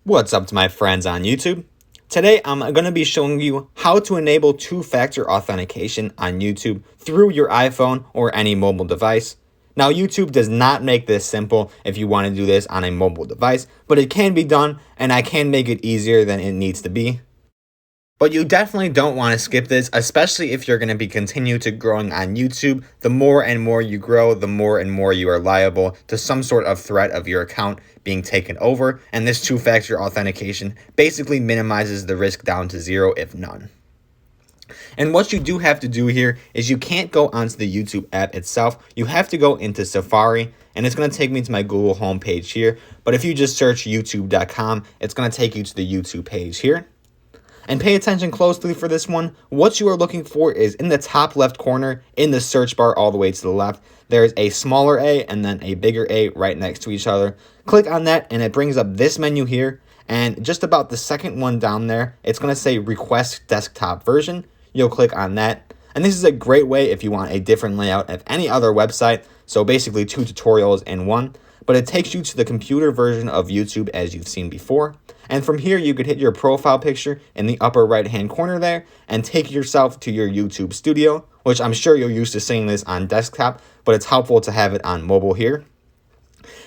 What's up to my friends on YouTube? Today I'm going to be showing you how to enable two-factor authentication on YouTube through your iPhone or any mobile device. Now YouTube does not make this simple if you want to do this on a mobile device, but it can be done and I can make it easier than it needs to be. But you definitely don't want to skip this, especially if you're going to be continue to growing on YouTube. The more and more you grow, the more and more you are liable to some sort of threat of your account being taken over. And this two-factor authentication basically minimizes the risk down to zero, if none. And what you do have to do here is you can't go onto the YouTube app itself. You have to go into Safari, and it's going to take me to my Google homepage here. But if you just search youtube.com, it's going to take you to the YouTube page here. And pay attention closely for this one. What you are looking for is in the top left corner in the search bar all the way to the left. There's a smaller A and then a bigger A right next to each other. Click on that and it brings up this menu here. And just about the second one down there, it's going to say request desktop version. You'll click on that. And this is a great way if you want a different layout of any other website. So basically 2 tutorials in one. But it takes you to the computer version of YouTube as you've seen before. And from here, you could hit your profile picture in the upper right-hand corner there and take yourself to your YouTube studio, which I'm sure you're used to seeing this on desktop, but it's helpful to have it on mobile here.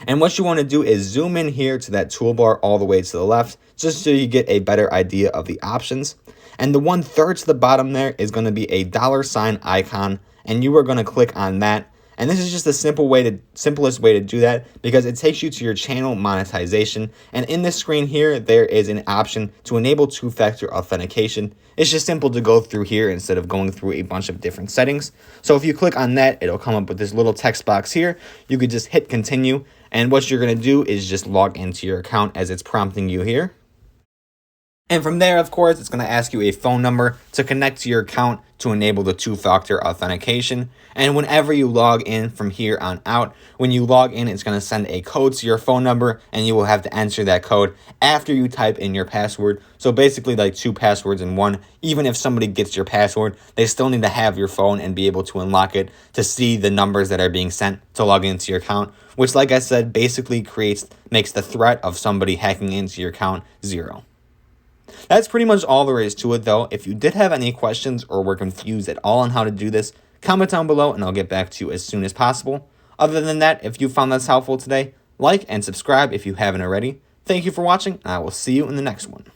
And what you want to do is zoom in here to that toolbar all the way to the left, just so you get a better idea of the options. And the 1/3 to the bottom there is going to be a $ icon, and you are going to click on that. And this is just the simplest way to do that because it takes you to your channel monetization. And in this screen here, there is an option to enable two-factor authentication. It's just simple to go through here instead of going through a bunch of different settings. So if you click on that, it'll come up with this little text box here. You could just hit continue. And what you're going to do is just log into your account as it's prompting you here. And from there, of course, it's going to ask you a phone number to connect to your account to enable the two-factor authentication. And whenever you log in from here on out, when you log in, it's going to send a code to your phone number, and you will have to enter that code after you type in your password. So basically like 2 passwords in one. Even if somebody gets your password, they still need to have your phone and be able to unlock it to see the numbers that are being sent to log into your account, which, like I said, basically makes the threat of somebody hacking into your account zero. That's pretty much all there is to it, though. If you did have any questions or were confused at all on how to do this, comment down below and I'll get back to you as soon as possible. Other than that, if you found this helpful today, like and subscribe if you haven't already. Thank you for watching, and I will see you in the next one.